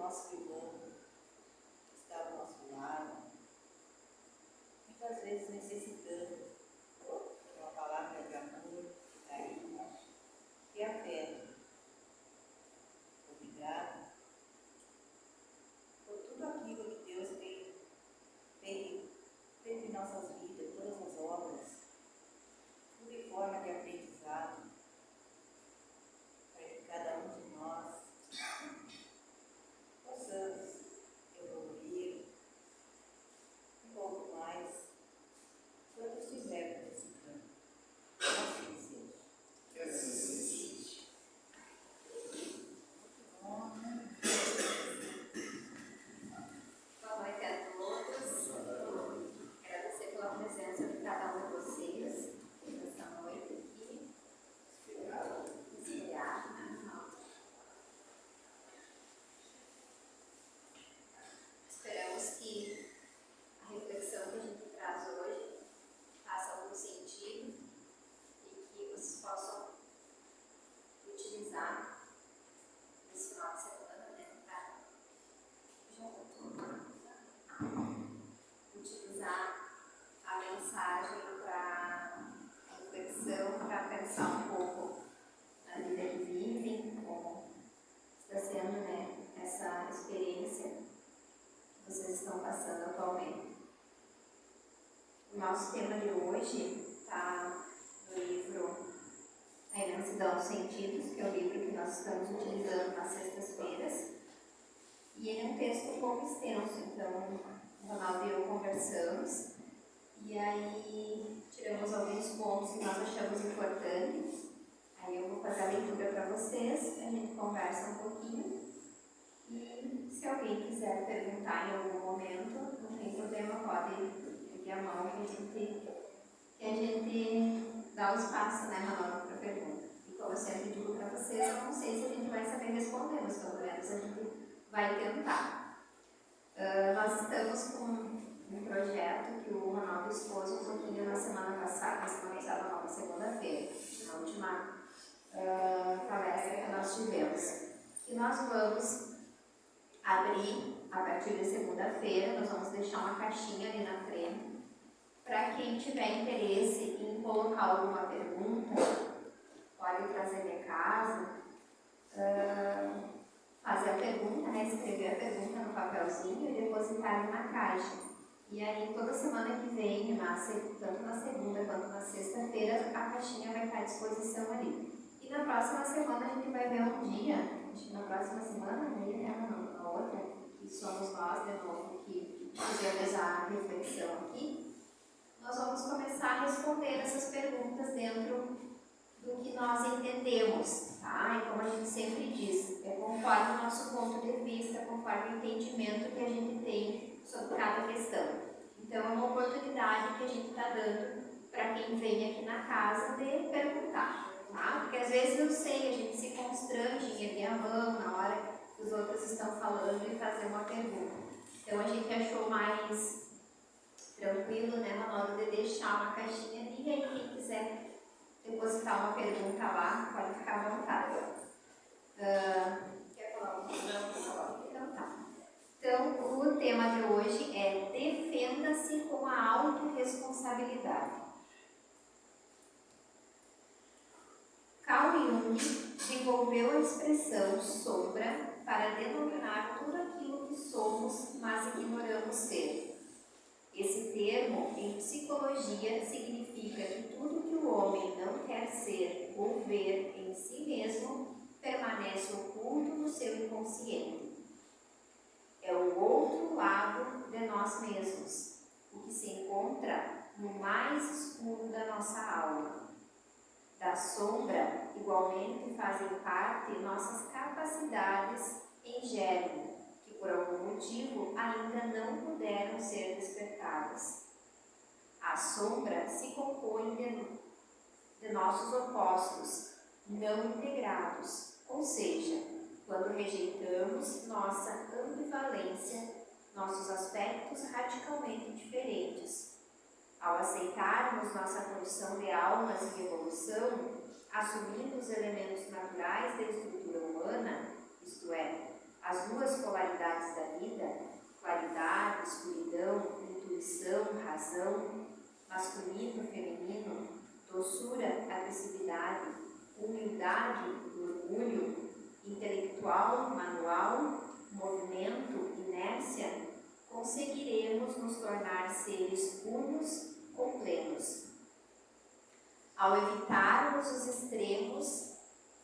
nosso irmão que está ao nosso lado, muitas vezes necessitando de uma palavra de amor, de carinho, de afeto. Obrigada por tudo aquilo que Deus tem feito em nossas vidas, todas as obras, tudo em forma de aprendizado, para que cada um de nós possamos evoluir um pouco mais quando estivermos necessitando. Assim seja. Que assim seja. Boa noite a todos. Agradecer pela presença de cada um de vocês nesta noite aqui. Inspirado. Esperamos que a reflexão que a gente traz hoje faça algum sentido e que vocês possam utilizar nesse final de semana, né? Utilizar a mensagem para reflexão, para pensar um pouco na vida que vivem, como está sendo, né, essa experiência que vocês estão passando atualmente. O nosso tema de hoje está no livro A Imensidão dos Sentidos, que é o livro que nós estamos utilizando nas sextas-feiras. E ele é um texto um pouco extenso, então o Ronaldo e eu conversamos e aí tiramos alguns pontos que nós achamos importantes. Aí eu vou fazer a leitura para vocês, a gente conversa um pouquinho e se alguém quiser perguntar em algum momento, não tem problema, pode erguer a mão que a gente dá o espaço, né, Ronaldo, para pergunta. E como eu sempre digo para vocês, eu não sei se a gente vai saber responder, mas pelo menos a gente vai tentar. Nós estamos com um projeto que o Ronaldo expôs um pouquinho na semana passada, na segunda-feira, na última palestra que nós tivemos. E nós vamos abrir, a partir de segunda-feira, nós vamos deixar uma caixinha ali na frente, para quem tiver interesse em colocar alguma pergunta, pode trazer de casa, fazer a pergunta, né, escrever a pergunta no papelzinho e depositar ali na caixa. E aí, toda semana que vem, tanto na segunda quanto na sexta-feira, a caixinha vai estar à disposição ali. E na próxima semana a gente vai ver um dia, acho que na próxima semana, na outra, que somos nós de novo que fizemos a reflexão aqui, nós vamos começar a responder essas perguntas dentro do que nós entendemos, tá? E como a gente sempre diz, é conforme o nosso ponto de vista, conforme o entendimento que a gente tem sobre cada questão. Então, é uma oportunidade que a gente está dando para quem vem aqui na casa de perguntar, tá? Porque às vezes eu sei, a gente se constrange em erguer a mão na hora que os outros estão falando e fazer uma pergunta. Então, a gente achou mais tranquilo, né, Ronaldo, de deixar uma caixinha ali e aí quem quiser depositar uma pergunta lá, pode ficar à vontade. Quer falar alguma coisa? Então tá. Então, o tema de hoje é defenda-se com a autorresponsabilidade. Carl Jung desenvolveu a expressão sombra para denominar tudo aquilo que somos, mas ignoramos ser. Esse termo, em psicologia, significa que tudo que o homem não quer ser ou ver em si mesmo permanece oculto no seu inconsciente. É o outro lado de nós mesmos, o que se encontra no mais escuro da nossa alma. Da sombra, igualmente, fazem parte nossas capacidades em germe, que por algum motivo ainda não puderam ser despertadas. A sombra se compõe de nossos opostos não integrados, ou seja, quando rejeitamos nossa ambivalência, nossos aspectos radicalmente diferentes. Ao aceitarmos nossa condição de almas em evolução, assumindo os elementos naturais da estrutura humana, isto é, as duas polaridades da vida, claridade, escuridão, intuição, razão, masculino, feminino, doçura, agressividade, humildade, orgulho, intelectual, manual, movimento, inércia, conseguiremos nos tornar seres unos ou plenos. Ao evitarmos os extremos,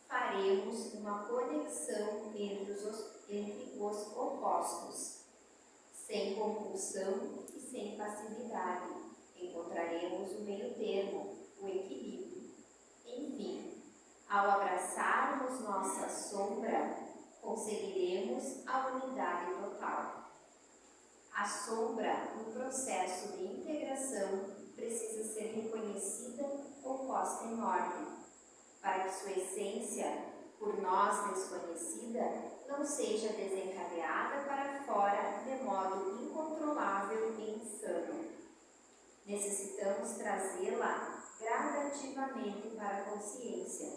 faremos uma conexão entre os opostos. Sem compulsão e sem passividade, encontraremos o meio termo, o equilíbrio. Enfim, ao abraçarmos nossa sombra, conseguiremos a unidade total. A sombra, no processo de integração, precisa ser reconhecida ou posta em ordem, para que sua essência, por nós desconhecida, não seja desencadeada para fora de modo incontrolável e insano. Necessitamos trazê-la gradativamente para a consciência,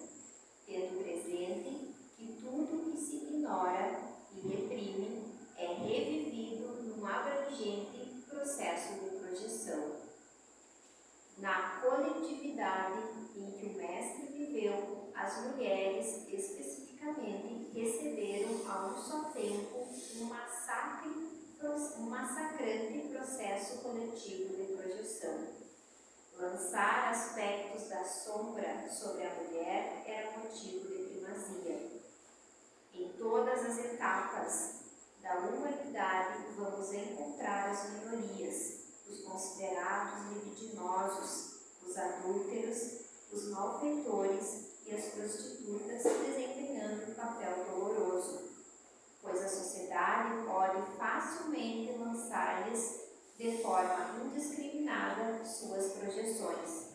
tendo presente que tudo que se ignora e reprime é revivido num abrangente processo de projeção. Na coletividade em que o Mestre viveu, as mulheres especificamente receberam a um só tempo um massacrante processo coletivo de projeção. Lançar aspectos da sombra sobre a mulher era motivo de primazia. Em todas as etapas da humanidade vamos encontrar as minorias, os considerados libidinosos, os adúlteros, os malfeitores e as prostitutas desempenhando um papel doloroso, pois a sociedade pode facilmente lançar-lhes de forma indiscriminada suas projeções.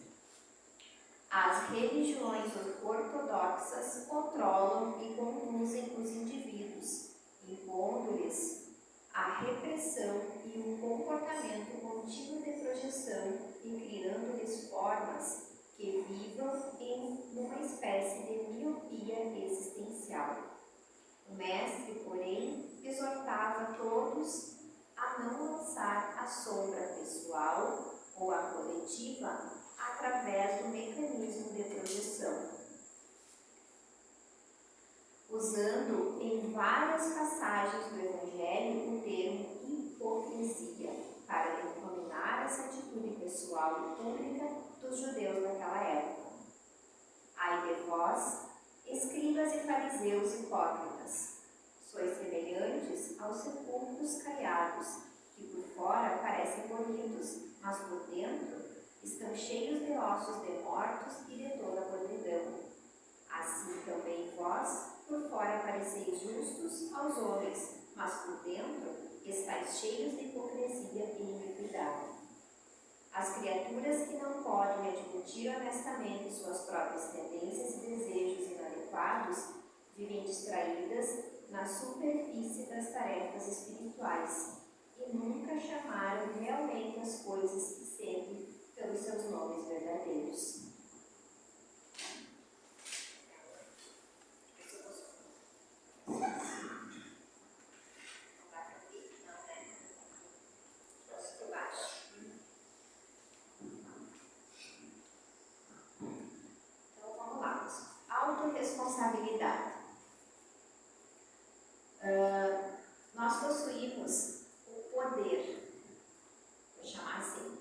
As religiões ortodoxas controlam e conduzem os indivíduos, impondo-lhes a repressão e um comportamento contínuo de projeção e criando-lhes formas que vivam em uma espécie de miopia existencial. O Mestre, porém, exortava todos a não lançar a sombra pessoal ou a coletiva através do mecanismo de projeção, usando em várias passagens do Evangelho o termo hipocrisia para denominar essa atitude pessoal e pública dos judeus daquela época. Ai de vós, escribas e fariseus hipócritas, sois semelhantes aos sepulcros caiados, que por fora parecem bonitos, mas por dentro estão cheios de ossos de mortos e de toda a podridão. Assim também vós, por fora pareceis justos aos homens, mas por dentro estáis cheios de hipocrisia e iniquidade. As criaturas que não podem admitir honestamente suas próprias tendências e desejos inadequados vivem distraídas na superfície das tarefas espirituais e nunca chamaram realmente as coisas que sentem pelos seus nomes verdadeiros. Então vamos lá. Autorresponsabilidade. Nós possuímos o poder, vou chamar assim,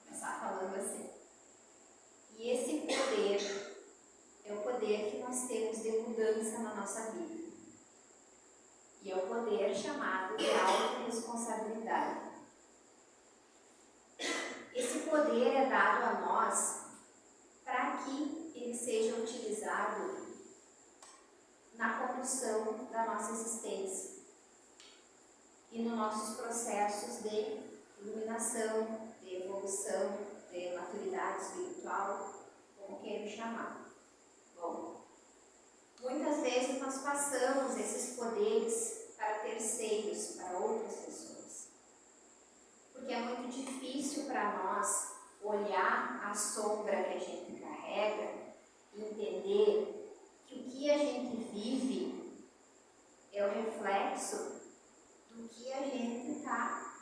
começar falando assim. E esse poder é o poder que nós temos de mudança na nossa vida. E é o poder chamado de autorresponsabilidade. Esse poder é dado a nós para que ele seja utilizado na condução da nossa existência e nos nossos processos de iluminação, de evolução, de maturidade espiritual, como queira chamar. Bom, muitas vezes nós passamos esses poderes para terceiros, para outras pessoas, porque é muito difícil para nós olhar a sombra que a gente carrega e entender que o que a gente vive é o reflexo do que a gente está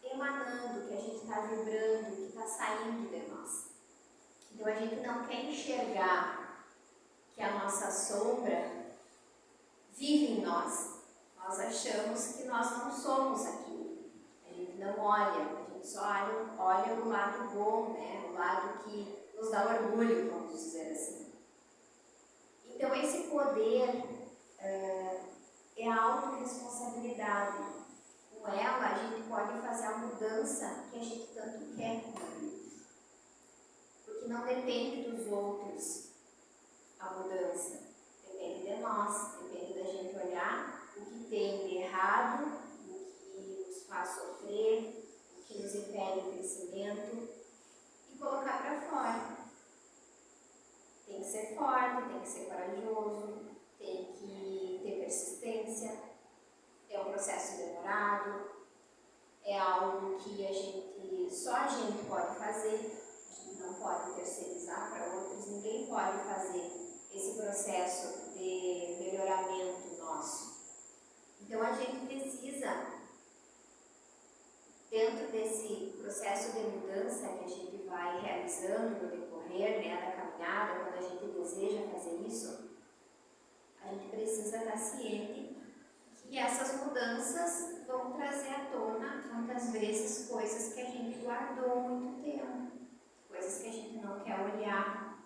emanando, que a gente está vibrando, que está saindo de nós. Então a gente não quer enxergar que a nossa sombra vive em nós. Nós achamos que nós não somos aquilo. A gente não olha, a gente só olha o lado bom, né? O lado que nos dá orgulho, vamos dizer assim. Então esse poder é a autorresponsabilidade. Com ela a gente pode fazer a mudança que a gente tanto quer com a vida. Porque não depende dos outros a mudança. Depende de nós, depende da gente olhar o que tem de errado, o que nos faz sofrer, o que nos impede o crescimento e colocar para fora. Tem que ser forte, tem que ser corajoso, tem que ter persistência. É um processo demorado, é algo que só a gente pode fazer, a gente não pode terceirizar para outros, ninguém pode fazer esse processo de melhoramento nosso. Então a gente precisa, dentro desse processo de mudança que a gente vai realizando no decorrer, né, da caminhada, quando a gente deseja fazer isso, a gente precisa estar ciente que essas mudanças vão trazer à tona, muitas vezes, coisas que a gente guardou há muito tempo, coisas que a gente não quer olhar,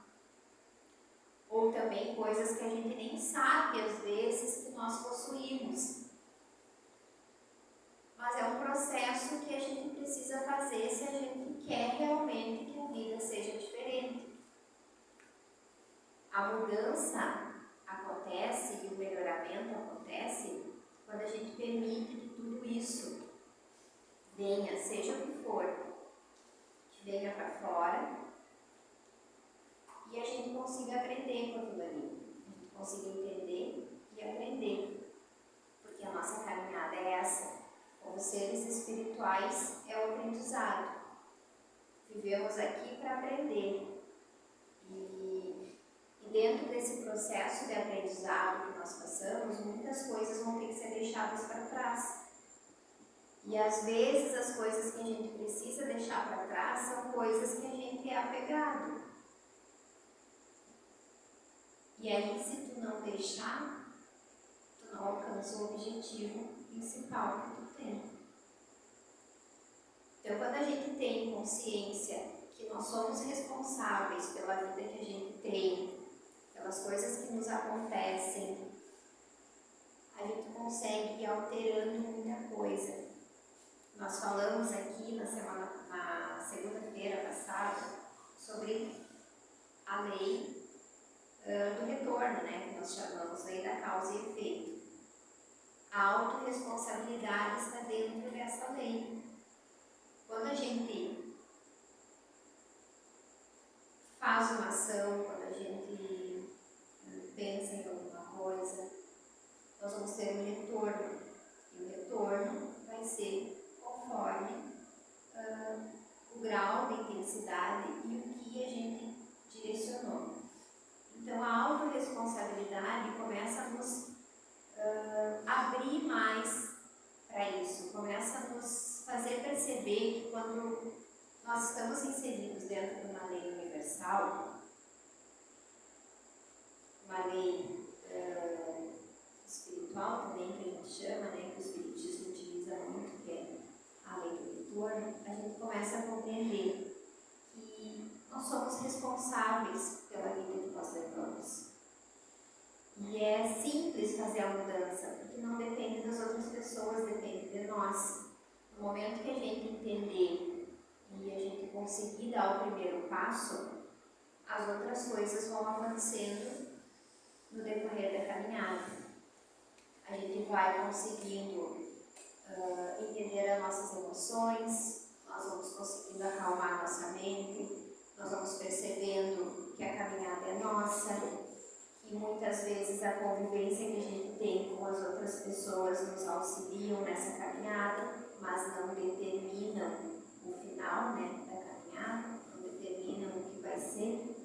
ou também coisas que a gente nem sabe, às vezes, que nós possuímos. Mas é um processo que a gente precisa fazer se a gente quer realmente que a vida seja diferente. A mudança acontece e o melhoramento acontece quando a gente permite que tudo isso venha, seja o que for, que venha para fora e a gente consiga aprender com aquilo ali, a gente consiga entender e aprender, porque a nossa caminhada é essa, como seres espirituais é o aprendizado. Vivemos aqui para aprender e dentro desse processo de aprendizado que nós passamos, muitas coisas vão ter que ser deixadas para trás. E às vezes as coisas que a gente precisa deixar para trás são coisas que a gente é apegado. E aí, se tu não deixar, tu não alcança o objetivo principal que tu tem. Então, quando a gente tem consciência que nós somos responsáveis pela vida que a gente tem, pelas coisas que nos acontecem, a gente consegue ir alterando muita coisa. Nós falamos aqui na segunda-feira passada sobre a lei do retorno, né, que nós chamamos lei da causa e efeito. A autorresponsabilidade está dentro dessa lei. Quando a gente faz uma ação, quando a gente pensa em alguma coisa, nós vamos ter um retorno. E o retorno vai ser conforme o grau de intensidade e o que a gente direcionou. Então a autorresponsabilidade começa a nos abrir mais para isso, começa a nos fazer perceber que quando nós estamos inseridos dentro de uma lei universal, uma lei espiritual também, que a gente chama, né, que o espiritismo utiliza muito, que é a lei do retorno, a gente começa a compreender que nós somos responsáveis pela vida que nós levamos. E é simples fazer a mudança, porque não depende das outras pessoas, depende de nós. No momento que a gente entender e a gente conseguir dar o primeiro passo, as outras coisas vão acontecendo no decorrer da caminhada. A gente vai conseguindo entender as nossas emoções, nós vamos conseguindo acalmar nossa mente, nós vamos percebendo que a caminhada é nossa, que muitas vezes a convivência que a gente tem com as outras pessoas nos auxiliam nessa caminhada, mas não determinam o final, né, da caminhada, não determinam o que vai ser.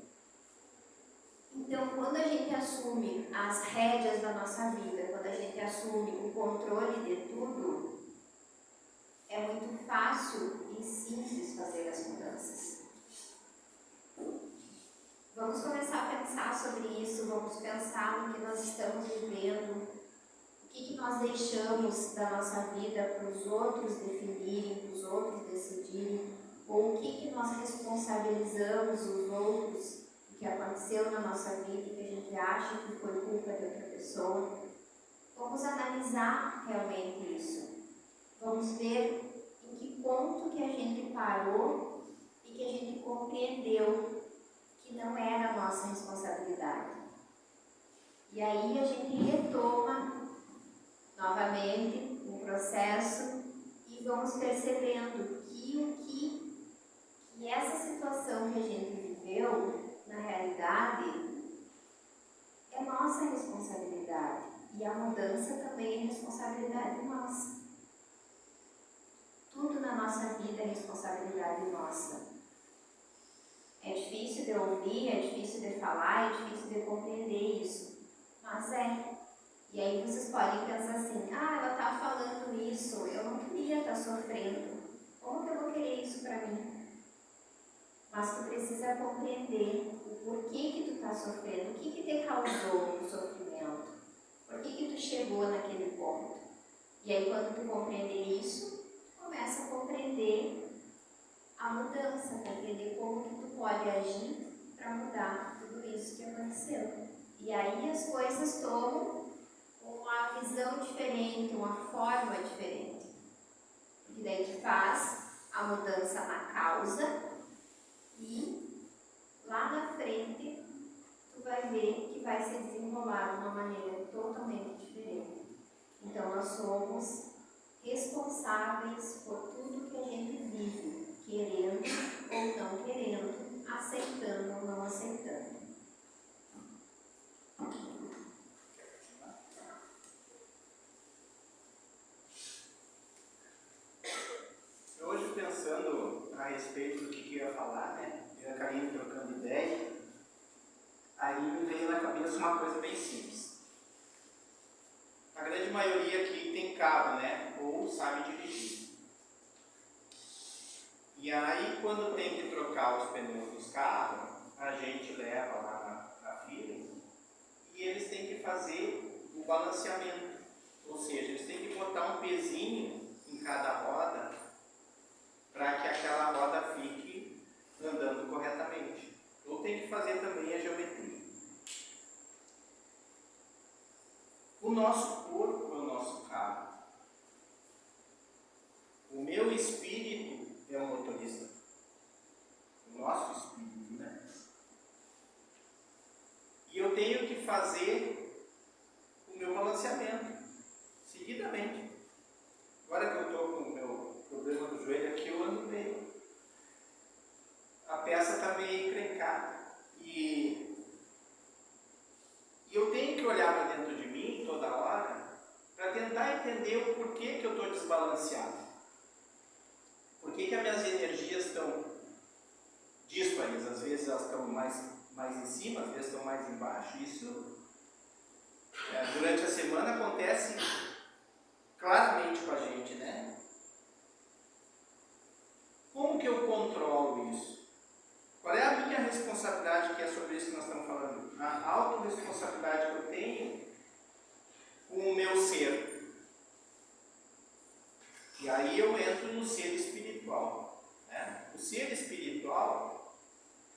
Então, quando a gente assume as rédeas da nossa vida, quando a gente assume o controle de tudo, é muito fácil e simples fazer as mudanças. Vamos começar a pensar sobre isso, vamos pensar no que nós estamos vivendo, o que nós deixamos da nossa vida para os outros definirem, para os outros decidirem, ou o que nós responsabilizamos os outros, o que aconteceu na nossa vida e que a gente acha que foi culpa de outra pessoa. Vamos analisar realmente isso. Vamos ver em que ponto que a gente parou e que a gente compreendeu que não era a nossa responsabilidade. E aí a gente retoma novamente o processo e vamos percebendo que essa situação que a gente viveu, na realidade, é nossa responsabilidade. E a mudança também é responsabilidade nossa. Tudo na nossa vida é responsabilidade nossa. É difícil de ouvir, é difícil de falar, é difícil de compreender isso. Mas é. E aí vocês podem pensar assim, ela está falando isso, eu não queria estar sofrendo. Como que eu vou querer isso para mim? Mas tu precisa compreender o porquê que tu está sofrendo, o que te causou o sofrimento, por que tu chegou naquele ponto. E aí quando tu compreender isso, começa a compreender a mudança, para entender como que tu pode agir para mudar tudo isso que aconteceu. E aí as coisas tomam uma visão diferente, uma forma diferente. Porque daí tu faz a mudança na causa e lá na frente tu vai ver que vai se desenrolar de uma maneira totalmente diferente. Então nós somos responsáveis por tudo que a gente vive, querendo ou não querendo, aceitando ou não aceitando. Hoje, pensando a respeito do que eu ia falar, né? Eu e a Karine trocando ideia, aí me veio na cabeça uma coisa bem simples. A grande maioria aqui tem carro, né? Ou sabe dirigir. E aí, quando tem que trocar os pneus dos carros, a gente leva lá na fila e eles têm que fazer o balanceamento. Ou seja, eles têm que botar um pezinho em cada roda para que aquela roda fique andando corretamente. Ou tem que fazer também a geometria. O nosso corpo é o nosso carro. O meu espírito é o motorista. O nosso espírito, né? E eu tenho que fazer o meu balanceamento, seguidamente. Agora que eu estou com o meu problema do joelho aqui, eu ando meio. A peça está meio encrencada. E eu tenho que olhar para dentro de mim toda hora para tentar entender o porquê que eu estou desbalanceado. Por que as minhas energias estão díspares? Às vezes elas estão mais em cima, às vezes estão mais embaixo. Isso durante a semana acontece claramente com a gente, né? Como que eu controlo isso? Qual é a minha responsabilidade, que é sobre isso que nós estamos falando? A autorresponsabilidade que eu tenho com o meu ser. E aí eu entro no ser espiritual. Né? O ser espiritual,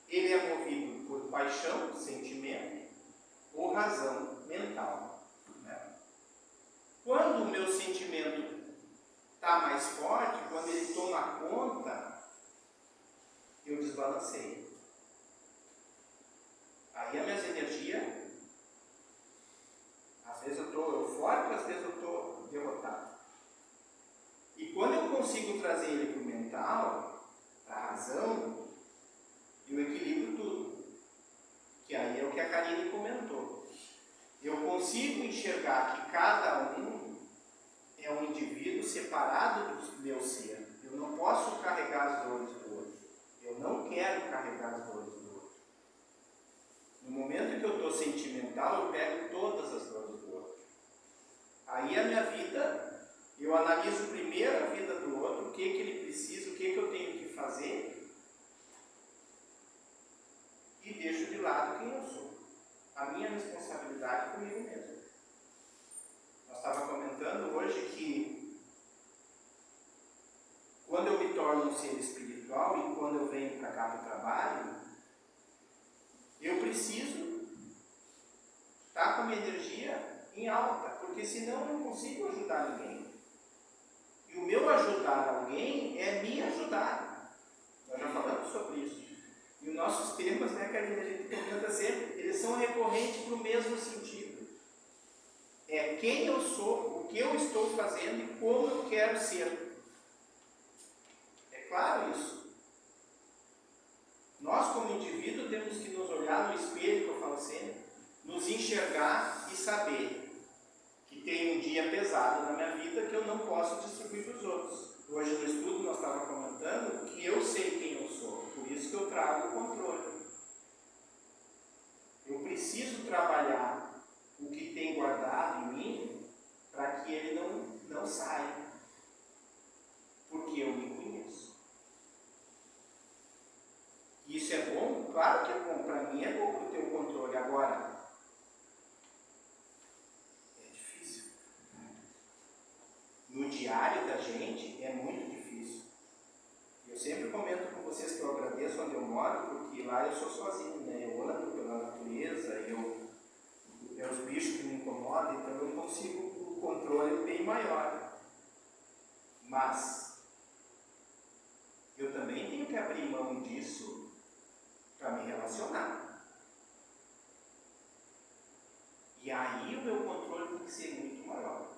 ele é movido por paixão, sentimento, ou razão mental. Né? Quando o meu sentimento está mais forte, quando ele toma conta, eu desbalanceio. Aí as minhas energias, às vezes eu estou eufórico, às vezes eu estou derrotado. E quando eu consigo trazer ele para o mental, para a razão, eu equilibro tudo. Que aí é o que a Karine comentou. Eu consigo enxergar que cada um é um indivíduo separado do meu ser. Eu não posso carregar as dores do outro. Eu não quero carregar as dores do outro. No momento que eu estou sentimental, mental, eu pego todas as dores do outro. Aí a minha vida, eu analiso primeiro a vida do outro, o que ele precisa, o que eu tenho que fazer, e deixo de lado quem eu sou. A minha responsabilidade comigo mesmo. Nós estávamos comentando hoje que quando eu me torno um ser espiritual e quando eu venho para cá para o trabalho, eu preciso estar com a minha energia em alta, porque senão eu não consigo ajudar ninguém. E o meu ajudar alguém é me ajudar. Nós já falamos sobre isso. E os nossos temas, né, Karina, a gente comenta sempre, eles são recorrentes para o mesmo sentido. É quem eu sou, o que eu estou fazendo e como eu quero ser. É claro isso. Nós, como indivíduo, temos que nos olhar no espelho, que eu falo sempre, nos enxergar e saber que tem um dia pesado na minha vida que eu não posso distribuir para os outros. Hoje no estudo nós estávamos comentando que eu sei quem eu sou, por isso que eu trago o controle. Eu preciso trabalhar o que tem guardado em mim para que ele não saia, porque eu me conheço. Isso é bom? Claro que é bom, para mim é bom ter o controle. Agora, é difícil. No diário da gente é muito difícil. Eu sempre comento com vocês que eu agradeço onde eu moro, porque lá eu sou sozinho, né? Eu ando pela natureza, é os bichos que me incomodam, então eu consigo o controle bem maior. Mas eu também tenho que abrir mão disso para me relacionar. E aí o meu controle tem que ser muito maior.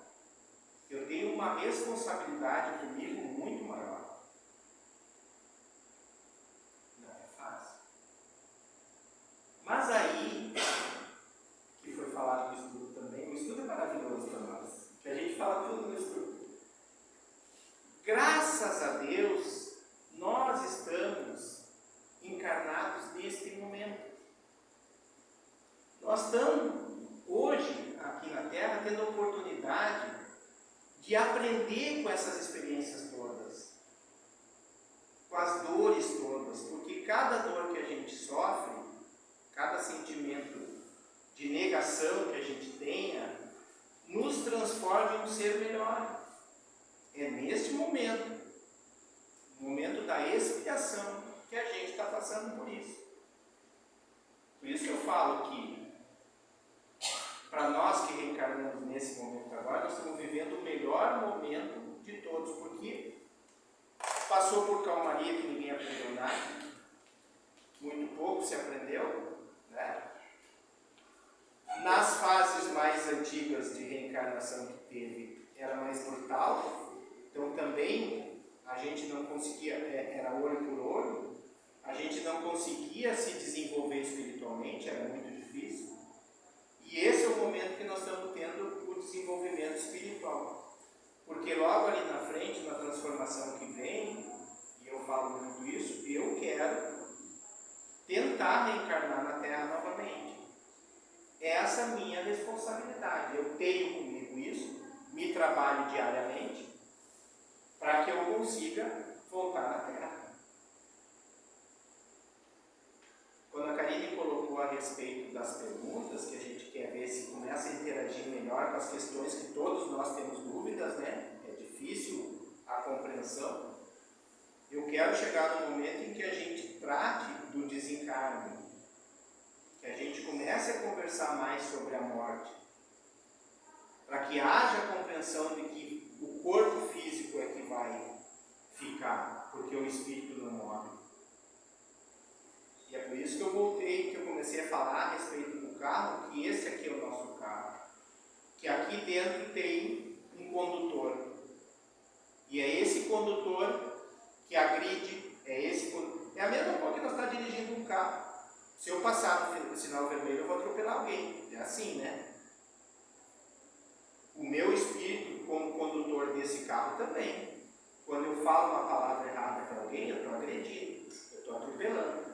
Eu tenho uma responsabilidade comigo muito maior. Não é fácil. Mas aí, que foi falado no estudo também, o estudo é maravilhoso para nós, que a gente fala tudo no estudo. Graças a Deus, nós estamos encarnados neste momento. Nós estamos hoje, aqui na Terra, tendo a oportunidade de aprender com essas experiências todas, com as dores todas, porque cada dor que a gente sofre, cada sentimento de negação que a gente tenha, nos transforma em um ser melhor. É neste momento, no momento da expiação, que a gente está passando por isso. Por isso que eu falo que, para nós que reencarnamos nesse momento agora, nós estamos vivendo o melhor momento de todos, porque passou por calmaria que ninguém aprendeu nada, muito pouco se aprendeu, né? Nas fases mais antigas de reencarnação que teve, era mais brutal, então também a gente não conseguia, era olho por olho, a gente não conseguia se desenvolver espiritualmente, era muito difícil. E esse é o momento que nós estamos tendo o desenvolvimento espiritual. Porque logo ali na frente, na transformação que vem, e eu falo muito isso, eu quero tentar reencarnar na Terra novamente. Essa é a minha responsabilidade. Eu tenho comigo isso, me trabalho diariamente, para que eu consiga voltar na Terra. Quando a Karine colocou a respeito das perguntas, que a gente quer ver se começa a interagir melhor com as questões que todos nós temos dúvidas, né? É difícil a compreensão. Eu quero chegar no momento em que a gente trate do desencarne, que a gente comece a conversar mais sobre a morte, para que haja a compreensão de que o corpo físico é que vai ficar, porque o espírito não morre. E é por isso que eu voltei, que eu comecei a falar a respeito do carro, que esse aqui é o nosso carro, que aqui dentro tem um condutor, e é esse condutor que agride, é a mesma coisa que nós estamos dirigindo um carro. Se eu passar no sinal vermelho, eu vou atropelar alguém, é assim, né? O meu espírito, como condutor desse carro também, quando eu falo uma palavra errada para alguém, eu estou agredindo, eu estou atropelando.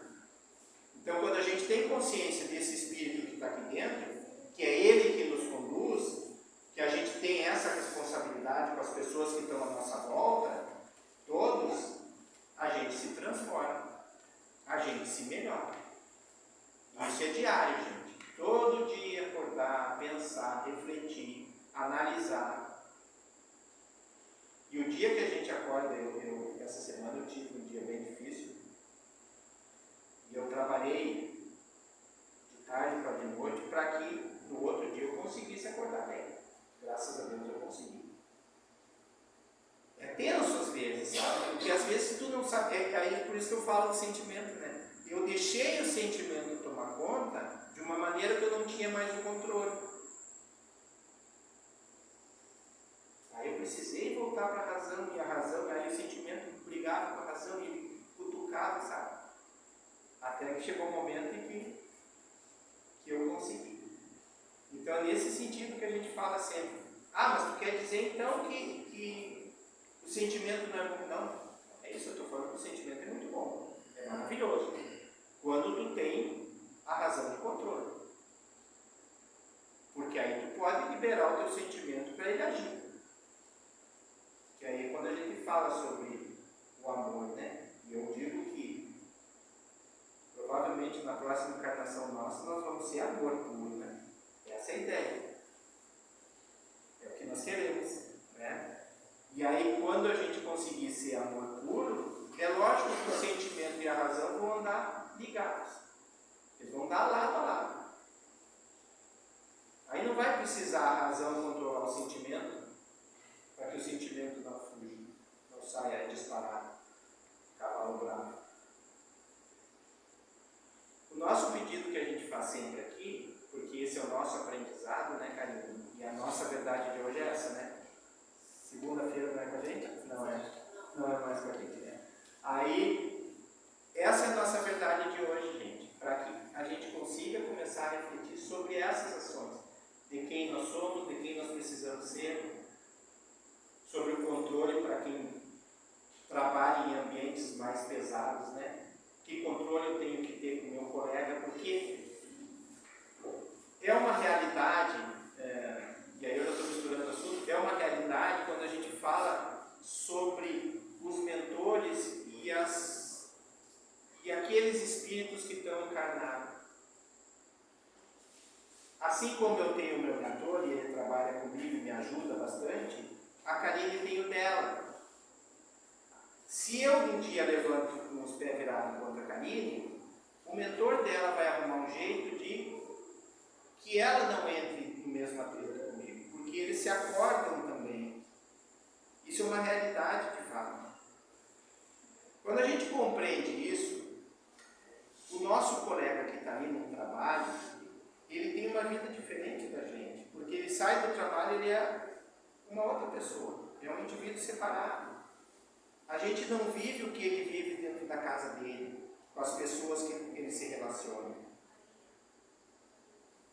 Então, quando a gente tem consciência desse espírito que está aqui dentro, melhor. Isso é diário, gente. Todo dia acordar, pensar, refletir, analisar. E o dia que a gente acorda, essa semana eu tive um dia bem difícil. E eu trabalhei de tarde para de noite para que no outro dia eu conseguisse acordar bem. Graças a Deus eu consegui. É tenso às vezes, sabe? Porque às vezes tu não sabe. Aí por isso que eu falo do sentimento, né? Eu deixei o sentimento tomar conta de uma maneira que eu não tinha mais o controle. Aí eu precisei voltar para a razão, e a razão, aí o sentimento brigava com a razão e ele cutucava, sabe? Até que chegou um momento em que eu consegui. Então é nesse sentido que a gente fala sempre. Mas tu quer dizer então que o sentimento não é bom? Não, é isso que eu estou falando, que o sentimento é muito bom, é maravilhoso. Quando tu tem a razão de controle. Porque aí tu pode liberar o teu sentimento para ele agir. Que aí quando a gente fala sobre o amor, né? E eu digo que provavelmente na próxima encarnação nossa nós vamos ser amor puro, né? Essa é a ideia. É o que nós queremos, né? E aí quando a gente conseguir ser amor puro, é lógico que o sentimento e a razão vão andar ligados. Eles vão dar lado a lado. Aí não vai precisar a razão controlar o sentimento para que o sentimento não fuja, não saia disparado, cavalo bravo. O nosso pedido que a gente faz sempre aqui, porque esse é o nosso aprendizado, né, Karine? E a nossa verdade de hoje é essa, né? Segunda-feira não é com a gente? Não é mais com a gente, né? Aí, essa é a nossa verdade de hoje, gente, para que a gente consiga começar a refletir sobre essas ações, de quem nós somos, de quem nós precisamos ser, sobre o controle para quem trabalha em ambientes mais pesados, né? Que controle eu tenho que ter com o meu colega, porque é uma realidade, e aí eu já estou misturando o assunto, é uma realidade quando a gente fala sobre os mentores e aqueles espíritos que estão encarnados. Assim como eu tenho o meu mentor e ele trabalha comigo e me ajuda bastante, a Karine tem o dela. Se eu um dia levanto com os pés virados contra a Karine, o mentor dela vai arrumar um jeito de que ela não entre no mesmo atrito comigo, porque eles se acordam também. Isso é uma realidade de fato. Quando a gente compreende isso, o nosso colega que está ali no trabalho, ele tem uma vida diferente da gente, porque ele sai do trabalho, ele é uma outra pessoa, é um indivíduo separado. A gente não vive o que ele vive dentro da casa dele, com as pessoas que ele se relaciona.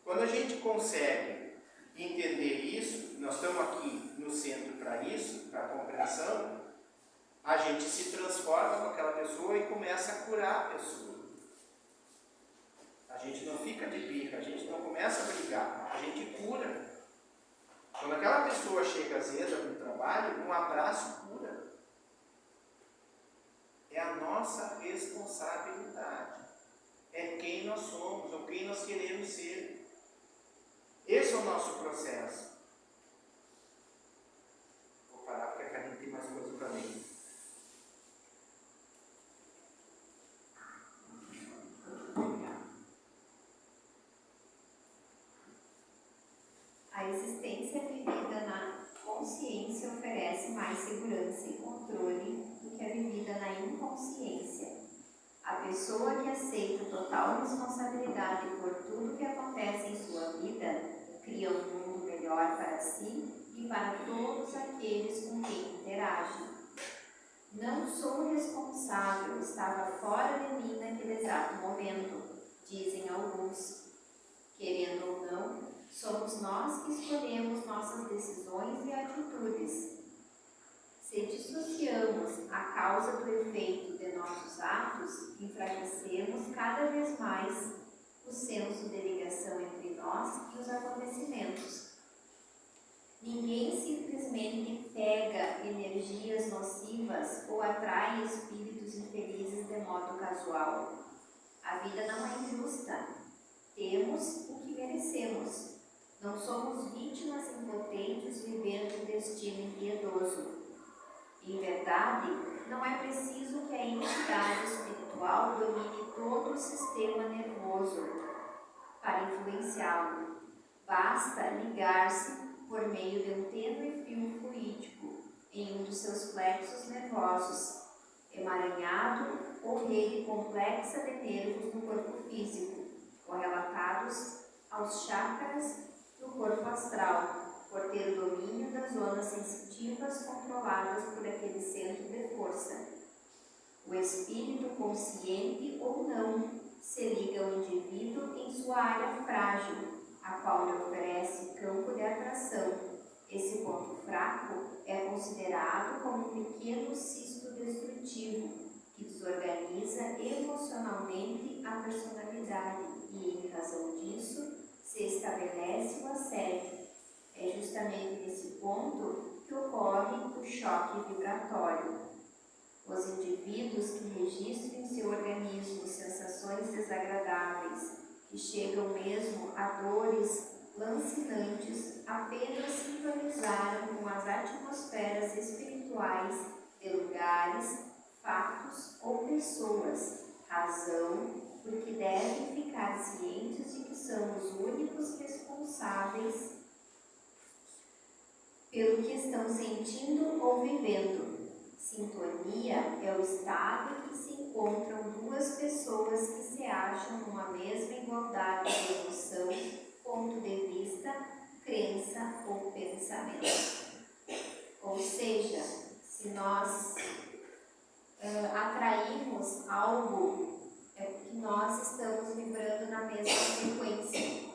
Quando a gente consegue entender isso, nós estamos aqui no centro para isso, para a compreensão, a gente se transforma com aquela pessoa e começa a curar a pessoa. A gente não fica de birra, a gente não começa a brigar, a gente cura. Quando aquela pessoa chega azeda no trabalho, um abraço cura. É a nossa responsabilidade. É quem nós somos, ou quem nós queremos ser. Esse é o nosso processo. Vou parar porque a Karine tem mais coisa para mim. A existência vivida na consciência oferece mais segurança e controle do que a vivida na inconsciência. A pessoa que aceita total responsabilidade por tudo que acontece em sua vida cria um mundo melhor para si e para todos aqueles com quem interage. Não sou responsável, estava fora de mim naquele exato momento, dizem alguns. Querendo ou não, somos nós que escolhemos nossas decisões e atitudes. Se dissociamos a causa do efeito de nossos atos, enfraquecemos cada vez mais o senso de ligação entre nós e os acontecimentos. Ninguém simplesmente pega energias nocivas ou atrai espíritos infelizes de modo casual. A A vida não é injusta. Temos o que merecemos. Não somos vítimas impotentes vivendo um destino impiedoso. Em verdade, não é preciso que a entidade espiritual domine todo o sistema nervoso para influenciá-lo. Basta ligar-se por meio de um tênue fio fluídico em um dos seus plexos nervosos, emaranhado ou rede complexa de nervos no corpo físico, correlatados aos chakras do corpo astral, por ter o domínio das zonas sensitivas controladas por aquele centro de força. O espírito, consciente ou não, se liga ao indivíduo em sua área frágil, a qual lhe oferece campo de atração. Esse ponto fraco é considerado como um pequeno cisto destrutivo, que desorganiza emocionalmente a personalidade e, em razão disso, se estabelece o assédio. É justamente nesse ponto que ocorre o choque vibratório. Os indivíduos que registram em seu organismo sensações desagradáveis, que chegam mesmo a dores lancinantes, apenas sintonizaram com as atmosferas espirituais de lugares, fatos ou pessoas, razão porque devem ficar cientes de que são os únicos responsáveis pelo que estão sentindo ou vivendo. Sintonia é o estado em que se encontram duas pessoas que se acham numa mesma igualdade de emoção, ponto de vista, crença ou pensamento. Ou seja, se nós atraímos algo, é porque nós estamos vibrando na mesma frequência.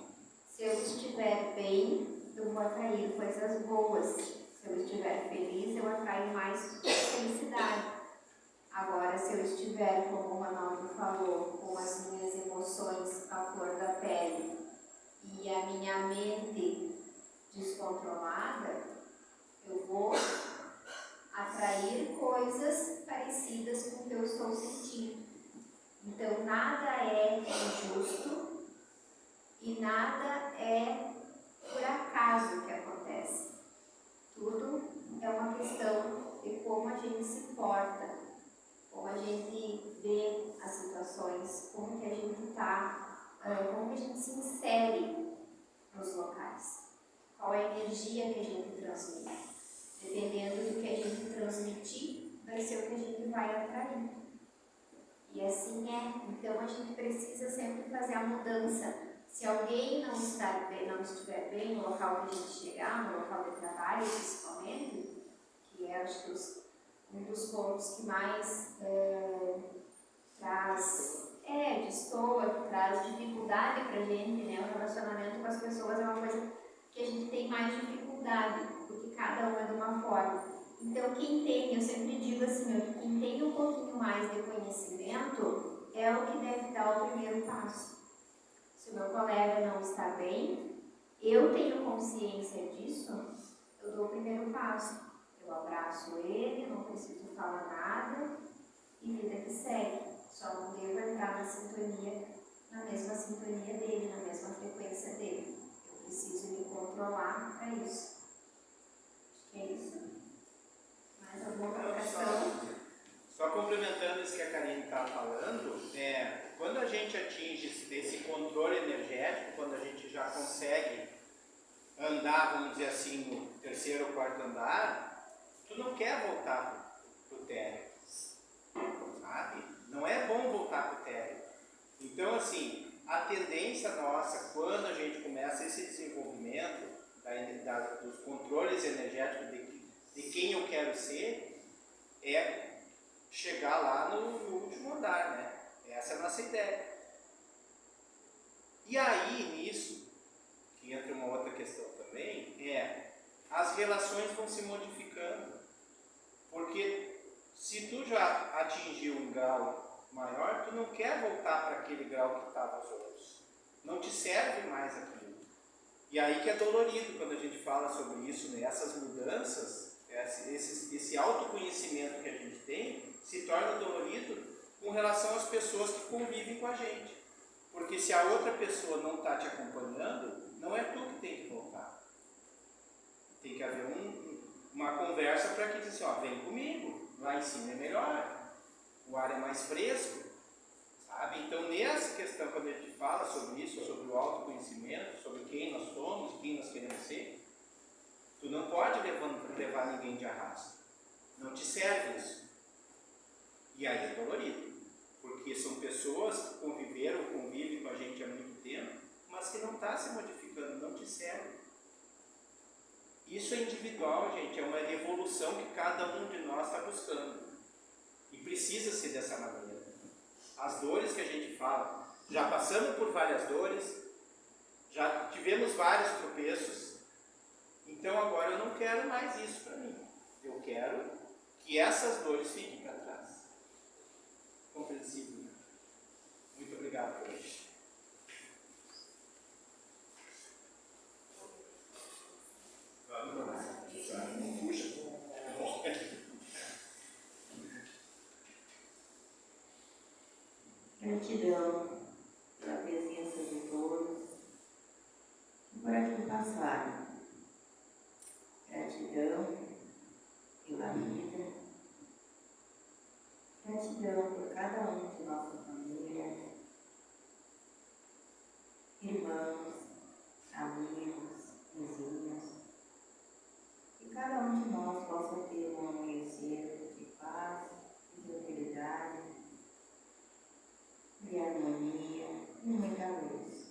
Se eu estiver bem, eu vou atrair coisas boas. Se eu estiver feliz, eu atraio mais felicidade. Agora, se eu estiver, como o Ronaldo falou, com as minhas emoções à flor da pele e a minha mente descontrolada, eu vou atrair coisas parecidas com o que eu estou sentindo. Então, nada é injusto e nada é por acaso que acontece. Tudo é uma questão de como a gente se porta, como a gente vê as situações, como que a gente como que a gente se insere nos locais, qual é a energia que a gente transmite. Dependendo do que a gente transmitir, vai ser o que a gente vai atrair. E assim é. Então a gente precisa sempre fazer a mudança. Se alguém não estiver bem no local que a gente chegar, no local de trabalho principalmente, que é acho que um dos pontos que mais destoa, que traz dificuldade pra gente, né? O relacionamento com as pessoas é uma coisa que a gente tem mais dificuldade, porque cada um é de uma forma. Então quem tem, eu sempre digo assim, quem tem um pouquinho mais de conhecimento é o que deve dar o primeiro passo. Se o meu colega não está bem, eu tenho consciência disso, eu dou o primeiro passo. Eu abraço ele, não preciso falar nada e vida que segue. Só não devo entrar na mesma sintonia dele, na mesma frequência dele. Eu preciso me controlar para isso. Acho que é isso. Mais alguma colocação? Só complementando isso que a Karine estava falando, quando a gente atinge esse controle energético, quando a gente já consegue andar, vamos dizer assim, no terceiro ou quarto andar, tu não quer voltar para o térreo, sabe? Não é bom voltar para o térreo. Então, assim, a tendência nossa, quando a gente começa esse desenvolvimento dos controles energéticos de quem eu quero ser, é chegar lá no último andar, né? Essa é a nossa ideia. E aí, nisso, que entra uma outra questão também, as relações vão se modificando. Porque se tu já atingiu um grau maior, tu não quer voltar para aquele grau que estava os outros. Não te serve mais aquilo. E aí que é dolorido quando a gente fala sobre isso, né? Essas mudanças, esse autoconhecimento que a gente tem, se torna dolorido com relação às pessoas que convivem com a gente. Porque se a outra pessoa não está te acompanhando, não é tu que tem que voltar. Tem que haver uma conversa para que diz assim, ó, vem comigo, lá em cima é melhor, o ar é mais fresco, sabe? Então nessa questão, quando a gente fala sobre isso, sobre o autoconhecimento, sobre quem nós somos, quem nós queremos ser, tu não pode levar ninguém de arrasto. Não te serve isso. E aí é dolorido. Porque são pessoas que convivem com a gente há muito tempo, mas que não está se modificando, não te serve. Isso é individual, gente, é uma evolução que cada um de nós está buscando. E precisa ser dessa maneira. As dores que a gente fala, já passamos por várias dores, já tivemos vários tropeços, então agora eu não quero mais isso para mim. Eu quero que essas dores fiquem para trás. Compreensível. Muito obrigado por isso. Puxa. Gratidão pela presença de todos que por aqui passaram. Gratidão pela vida. Gratidão por cada um de nossa família, irmãos, amigos, vizinhos. Que cada um de nós possa ter um amanhecer de paz, de tranquilidade, de harmonia e muita luz.